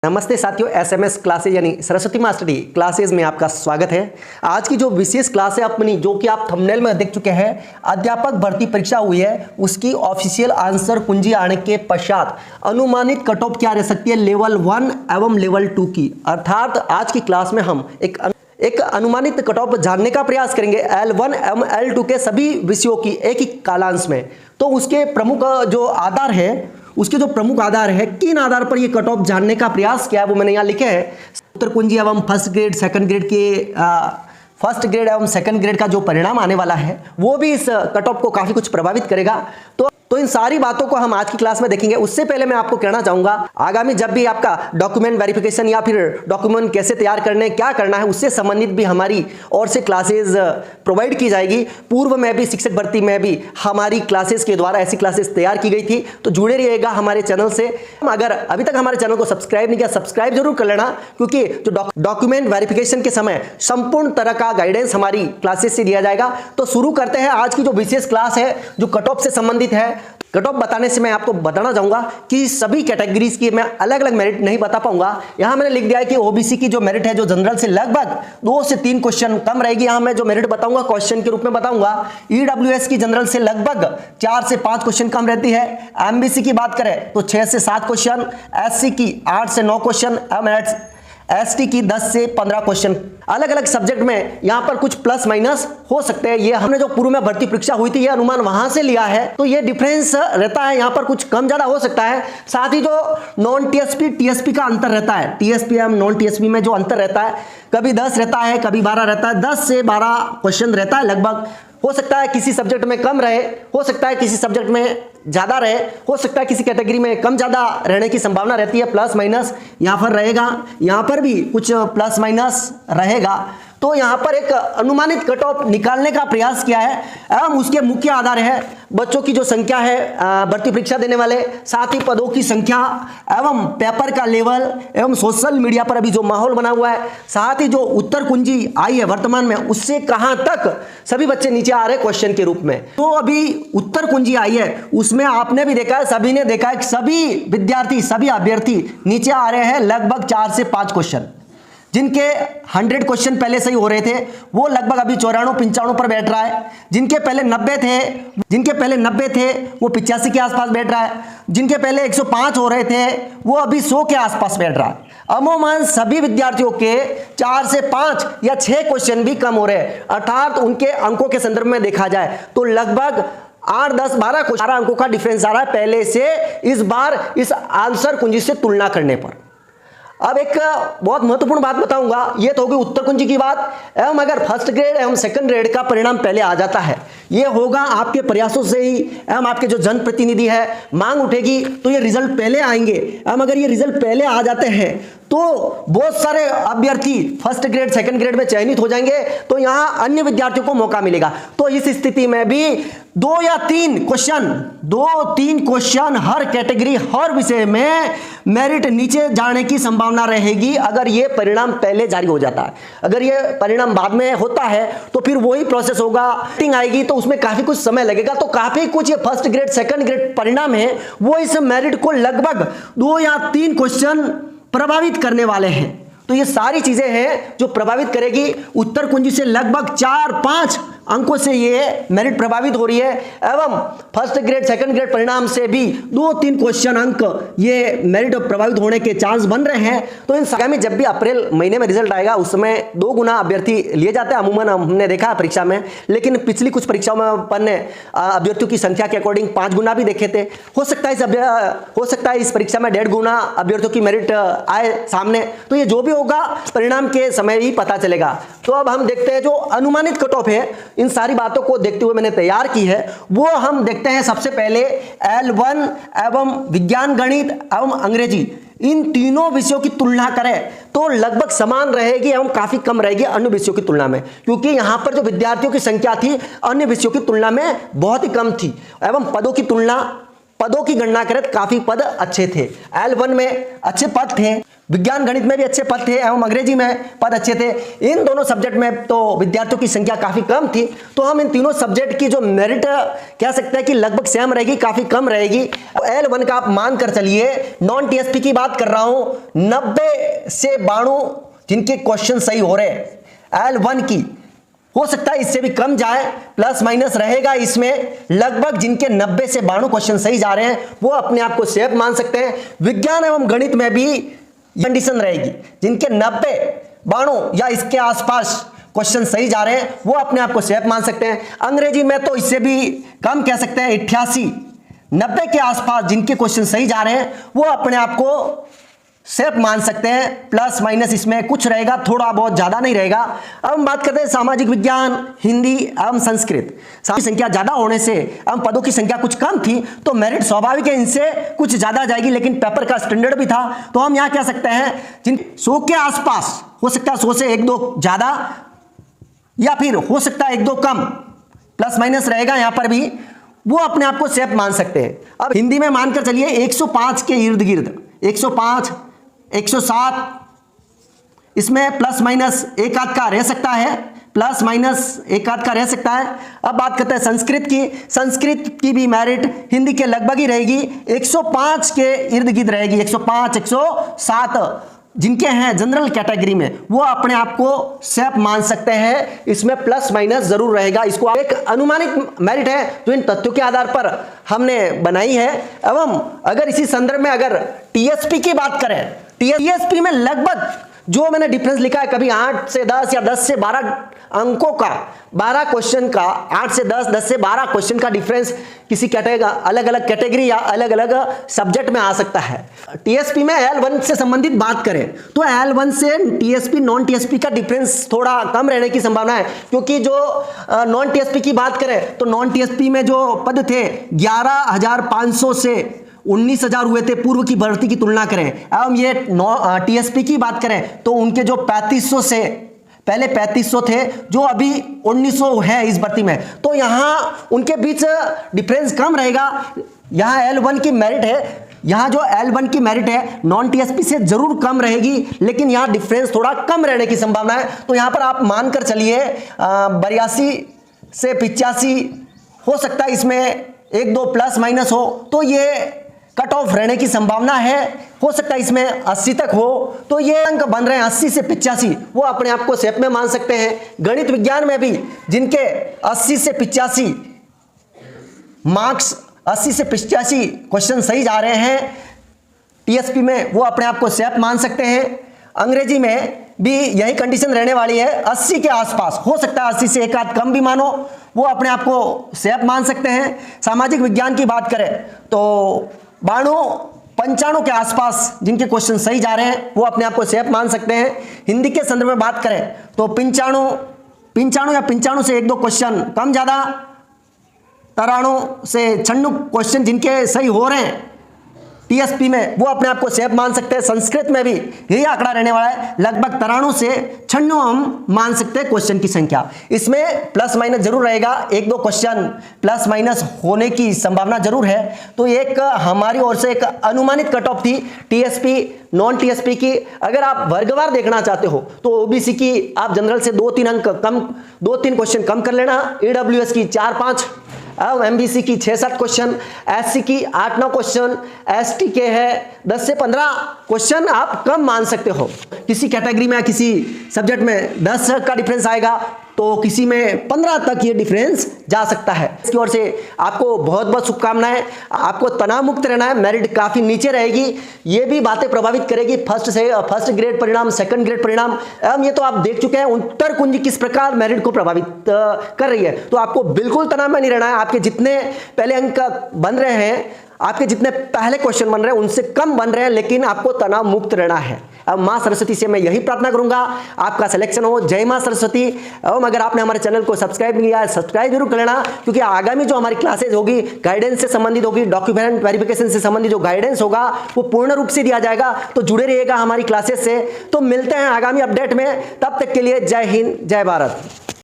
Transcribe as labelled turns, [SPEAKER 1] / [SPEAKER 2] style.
[SPEAKER 1] नमस्ते साथियों, SMS classes यानी सरस्वती मास्टरी क्लासेज में आपका स्वागत है। आज की जो विशेष क्लास है अपनी, जो कि आप थंबनेल में देख चुके हैं, अध्यापक भर्ती परीक्षा हुई है, उसकी ऑफिशियल आंसर कुंजी आने के पश्चात अनुमानित कट ऑफ क्या रह सकती है लेवल 1 एवं लेवल 2 की। अर्थात आज की क्लास में हम एक अनुमानित कट ऑफ जानने का प्रयास करेंगे L1 एवं L2 के सभी विषयों की एक ही कालांश में। तो उसके प्रमुख जो आधार है, उसके जो प्रमुख आधार है, किन आधार पर ये कट ऑफ जानने का प्रयास किया है वो मैंने यहाँ लिखे हैं। उत्तर कुंजी एवं फर्स्ट ग्रेड सेकंड ग्रेड के फर्स्ट ग्रेड एवं सेकंड ग्रेड का जो परिणाम आने वाला है वो भी इस कट ऑफ को काफी कुछ प्रभावित करेगा। तो इन सारी बातों को हम आज की क्लास में देखेंगे। उससे पहले मैं आपको कहना चाहूंगा, आगामी जब भी आपका डॉक्यूमेंट वेरिफिकेशन या फिर डॉक्यूमेंट कैसे तैयार करने, क्या करना है, उससे संबंधित भी हमारी ओर से क्लासेस प्रोवाइड की जाएगी। पूर्व में भी शिक्षक भर्ती में भी हमारी क्लासेस के द्वारा ऐसी क्लासेस तैयार की गई थी, तो जुड़े रहिएगा हमारे चैनल से। अगर अभी तक हमारे चैनल को सब्सक्राइब नहीं किया, सब्सक्राइब जरूर कर लेना, क्योंकि जो डॉक्यूमेंट वेरिफिकेशन के समय संपूर्ण तरह का गाइडेंस हमारी क्लासेस से दिया जाएगा। तो शुरू करते हैं आज की जो विशेष क्लास है, जो कट ऑफ से संबंधित है। कट ऑफ बताने से मैं आपको बताना चाहूंगा कि सभी कैटेगरीज की मैं अलग अलग मेरिट नहीं बता पाऊंगा। यहां मैंने लिख दिया है कि ओबीसी की जो मेरिट है, जो जनरल से लगभग 2 से 3 क्वेश्चन कम रहेगी। यहां मैं जो मेरिट बताऊंगा क्वेश्चन के रूप में बताऊंगा। ईडब्ल्यूएस की जनरल से लगभग 4 से 5 क्वेश्चन कम रहती है। एमबीसी की बात करें तो 6 से 7 क्वेश्चन, एससी की 8 से 9 क्वेश्चन, एसटी की 10 से 15 क्वेश्चन। अलग अलग सब्जेक्ट में यहां पर कुछ प्लस माइनस हो सकते हैं। ये हमने जो पूर्व में भर्ती परीक्षा हुई थी, ये अनुमान वहां से लिया है, तो ये डिफरेंस रहता है। यहां पर कुछ कम ज्यादा हो सकता है। साथ ही जो नॉन टीएसपी टीएसपी का अंतर रहता है, टीएसपी एवं नॉन टीएसपी में जो अंतर रहता है, कभी 10 रहता है, कभी 12 रहता है। 10 से 12 क्वेश्चन रहता है लगभग। हो सकता है किसी सब्जेक्ट में कम रहे, हो सकता है किसी सब्जेक्ट में ज्यादा रहे, हो सकता है किसी कैटेगरी में कम ज्यादा रहने की संभावना रहती है। प्लस माइनस यहां पर रहेगा, यहां पर भी कुछ प्लस माइनस रहेगा। तो यहां पर एक अनुमानित कट ऑफ निकालने का प्रयास किया है एवं उसके मुख्य आधार है बच्चों की जो संख्या है भर्ती परीक्षा देने वाले, साथ ही पदों की संख्या एवं पेपर का लेवल एवं सोशल मीडिया पर अभी जो माहौल बना हुआ है, साथ ही जो उत्तर कुंजी आई है वर्तमान में, उससे कहां तक सभी बच्चे नीचे आ रहे हैं क्वेश्चन के रूप में। तो अभी उत्तर कुंजी आई है, उसमें आपने भी देखा है, सभी ने देखा है, सभी विद्यार्थी सभी अभ्यर्थी नीचे आ रहे हैं लगभग 4 से 5 क्वेश्चन। जिनके 100 क्वेश्चन पहले सही हो रहे थे वो लगभग अभी 94-95 पर बैठ रहा है। जिनके पहले 90 थे वो 85 के आसपास बैठ रहा है। जिनके पहले 105 हो रहे थे वो अभी 100 के आसपास बैठ रहा है। अमूमन सभी विद्यार्थियों के 4 से 5 या 6 क्वेश्चन भी कम हो रहे हैं। अर्थात उनके अंकों के संदर्भ में देखा जाए तो लगभग 8, 10, 12 अंकों का डिफरेंस आ रहा है पहले से इस बार इस आंसर कुंजी से तुलना करने पर। अब एक बहुत महत्वपूर्ण बात बताऊंगा, ये तो होगी उत्तर कुंजी की बात। एवं अगर फर्स्ट ग्रेड एवं सेकंड ग्रेड का परिणाम पहले आ जाता है, ये होगा आपके प्रयासों से ही एवं आपके जो जनप्रतिनिधि है, मांग उठेगी तो ये रिजल्ट पहले आएंगे। एवं अगर ये रिजल्ट पहले आ जाते हैं तो बहुत सारे अभ्यर्थी फर्स्ट ग्रेड सेकंड ग्रेड में चयनित हो जाएंगे, तो यहां अन्य विद्यार्थियों को मौका मिलेगा। तो इस स्थिति में भी 2 या 3 क्वेश्चन हर कैटेगरी हर विषय में मेरिट नीचे जाने की संभावना रहेगी अगर ये परिणाम पहले जारी हो जाता है। अगर ये परिणाम बाद में होता है तो फिर वही प्रोसेस होगा, मीटिंग आएगी तो उसमें काफी कुछ समय लगेगा। तो काफी कुछ ये फर्स्ट ग्रेड सेकंड ग्रेड परिणाम है वो इस मेरिट को लगभग 2 या 3 क्वेश्चन प्रभावित करने वाले हैं। तो ये सारी चीजें हैं जो प्रभावित करेगी। उत्तर कुंजी से लगभग 4-5 अंकों से ये मेरिट प्रभावित हो रही है एवं फर्स्ट ग्रेड सेकंड ग्रेड परिणाम से भी 2-3 क्वेश्चन अंक ये मेरिट प्रभावित होने के चांस बन रहे हैं। तो इन आगामी जब भी अप्रैल महीने में रिजल्ट आएगा उस समय 2 गुना अभ्यर्थी लिए जाते हैं अमूमन, हमने देखा परीक्षा में। लेकिन पिछली कुछ परीक्षाओं में अपन ने अभ्यर्थियों की संख्या के अकॉर्डिंग 5 गुना भी देखे थे। हो सकता है इस परीक्षा में 1.5 गुना अभ्यर्थियों की मेरिट आए सामने। तो ये जो भी होगा परिणाम के समय ही पता चलेगा। तो अब हम देखते हैं जो अनुमानित कट ऑफ है, इन सारी बातों को देखते हुए मैंने तैयार की है, वो हम देखते हैं। सबसे पहले L1 एवं विज्ञान गणित एवं अंग्रेजी, इन तीनों विषयों की तुलना करें तो लगभग समान रहेगी एवं काफी कम रहेगी अन्य विषयों की तुलना में, क्योंकि यहां पर जो विद्यार्थियों की संख्या थी अन्य विषयों की तुलना में बहुत ही कम थी। एवं पदों की गणना करें तो काफी पद अच्छे थे। L1 में अच्छे पद थे, विज्ञान गणित में भी अच्छे पद थे एवं अंग्रेजी में पद अच्छे थे। इन दोनों सब्जेक्ट में तो विद्यार्थियों की संख्या काफी कम थी, तो हम इन तीनों सब्जेक्ट की जो मेरिट कह सकते हैं कि लगभग सेम रहेगी, काफी कम रहेगी। L1 का आप मान कर चलिए, नॉन टीएसपी की बात कर रहा हूं, 90 से 92 जिनके क्वेश्चन सही हो रहे हैं L1 की, हो सकता है इससे भी कम जाए, प्लस माइनस रहेगा इसमें। लगभग जिनके 90 से 92 क्वेश्चन सही जा रहे हैं वो अपने आप को सेफ मान सकते हैं। विज्ञान एवं गणित में भी कंडीशन रहेगी, जिनके 90, 92 या इसके आसपास क्वेश्चन सही जा रहे हैं वो अपने आप को सेफ मान सकते हैं। अंग्रेजी में तो इससे भी कम कह सकते हैं, 88, 90 के आसपास जिनके क्वेश्चन सही जा रहे हैं वो अपने आप को सेफ मान सकते हैं। प्लस माइनस इसमें कुछ रहेगा, थोड़ा बहुत ज्यादा नहीं रहेगा। अब हम बात करते हैं सामाजिक विज्ञान, हिंदी एवं संस्कृत। संख्या ज्यादा होने से एवं पदों की संख्या कुछ कम थी तो मेरिट स्वाभाविक है इनसे कुछ ज्यादा जाएगी, लेकिन पेपर का स्टैंडर्ड भी था तो हम यहां कह सकते हैं जिन 100 के आसपास हो सकता है, 100 से 1-2 ज्यादा या फिर हो सकता है 1-2 कम, प्लस माइनस रहेगा यहां पर भी, वो अपने आप को सेफ मान सकते हैं। अब हिंदी में मानकर चलिए 105 के इर्द गिर्द, 105, 107, इसमें प्लस माइनस एक आध का रह सकता है, प्लस माइनस एक आध का रह सकता है। अब बात करते हैं संस्कृत की। संस्कृत की भी मेरिट हिंदी के लगभग ही रहेगी, 105 के इर्द गिर्द रहेगी, 105, 107 जिनके हैं जनरल कैटेगरी में वो अपने आप को सेफ मान सकते हैं। इसमें प्लस माइनस जरूर रहेगा। इसको एक अनुमानित मेरिट है जो इन तथ्यों के आधार पर हमने बनाई है। एवं अगर इसी संदर्भ में अगर टीएसपी की बात करें, टीएसपी में लगभग जो मैंने डिफरेंस लिखा है, कभी 8 से 10 या 10 से 12 अंकों का, 12 क्वेश्चन का, 8 से 10, 10 से 12 क्वेश्चन का डिफरेंस किसी कैटेगरी, अलग अलग कैटेगरी या अलग अलग सब्जेक्ट में आ सकता है। टीएसपी में L1 से संबंधित बात करें तो L1 से टीएसपी नॉन टीएसपी का डिफरेंस थोड़ा कम रहने की संभावना है, क्योंकि जो नॉन टीएसपी की बात करें तो नॉन टीएसपी में जो पद थे 11,500 से 19,000 हुए थे पूर्व की भर्ती की तुलना करें। एवं ये टीएसपी की बात करें तो उनके जो 3500 से पहले 3500 थे जो अभी 1900 है इस भर्ती में, तो यहां उनके बीच डिफरेंस कम रहेगा। यहां L1 की मेरिट है, यहां जो L1 की मेरिट है नॉन टीएसपी से जरूर कम रहेगी, लेकिन यहां डिफरेंस थोड़ा कम रहने की संभावना है। तो यहां पर आप मानकर चलिए 82 से 85 हो सकता है, इसमें 1-2 प्लस माइनस हो तो ये कट ऑफ रहने की संभावना है। हो सकता है इसमें 80 तक हो, तो ये अंक बन रहे हैं 80 से 85, वो अपने आप को सेफ में मान सकते हैं। गणित विज्ञान में भी जिनके 80 से 85 मार्क्स, 80 से 85 क्वेश्चन सही जा रहे हैं टीएसपी में, वो अपने आप को सेफ मान सकते हैं। अंग्रेजी में भी यही कंडीशन रहने वाली है, 80 के आसपास, हो सकता है 80 से एक आध कम भी मानो, वो अपने आप को सेफ मान सकते हैं। सामाजिक विज्ञान की बात करें तो 92-95 के आसपास जिनके क्वेश्चन सही जा रहे हैं वो अपने आप को सेफ मान सकते हैं। हिंदी के संदर्भ में बात करें तो 95 या 95 से 1-2 क्वेश्चन कम ज्यादा, 93 से 96 क्वेश्चन जिनके सही हो रहे हैं टीएसपी में वो अपने आप को सेफ मान सकते हैं। संस्कृत में भी यही आंकड़ा रहने वाला है, लगभग 93 से 96 हम मान सकते हैं क्वेश्चन की संख्या। इसमें प्लस माइनस जरूर रहेगा, 1-2 क्वेश्चन प्लस माइनस होने की संभावना जरूर है। तो एक हमारी ओर से एक अनुमानित कट ऑफ थी टीएसपी नॉन टीएसपी की। अगर आप वर्गवार देखना चाहते हो तो ओबीसी की आप जनरल से 2-3 अंक कम, 2-3 क्वेश्चन कम कर लेना, ईडब्ल्यूएस की 4-5, अब एमबीसी की 6-7 क्वेश्चन, एससी की 8-9 क्वेश्चन, एसटी के है 10 से 15 क्वेश्चन आप कम मान सकते हो। किसी कैटेगरी में किसी सब्जेक्ट में 10 का डिफरेंस आएगा तो किसी में 15 तक ये डिफरेंस जा सकता है। इसकी ओर से आपको बहुत बहुत शुभकामनाएं। आपको तनाव मुक्त रहना है, मेरिट काफी नीचे रहेगी, ये भी बातें प्रभावित करेगी फर्स्ट ग्रेड परिणाम, सेकंड ग्रेड परिणाम। एवं ये तो आप देख चुके हैं उत्तर कुंजी किस प्रकार मेरिट को प्रभावित कर रही है। तो आपको बिल्कुल तनाव में नहीं रहना है। आपके जितने पहले अंक बन रहे हैं, आपके जितने पहले क्वेश्चन बन रहे हैं उनसे कम बन रहे हैं, लेकिन आपको तनाव मुक्त रहना है। अब मां सरस्वती से मैं यही प्रार्थना करूंगा आपका सिलेक्शन हो। जय मां सरस्वती। एवं अगर आपने हमारे चैनल को सब्सक्राइब नहीं किया है, सब्सक्राइब जरूर कर लेना, क्योंकि आगामी जो हमारी क्लासेज होगी गाइडेंस से संबंधित होगी, डॉक्यूमेंट वेरिफिकेशन से संबंधित जो गाइडेंस होगा वो पूर्ण रूप से दिया जाएगा। तो जुड़े रहिएगा हमारी क्लासेज से। तो मिलते हैं आगामी अपडेट में, तब तक के लिए जय हिंद, जय भारत।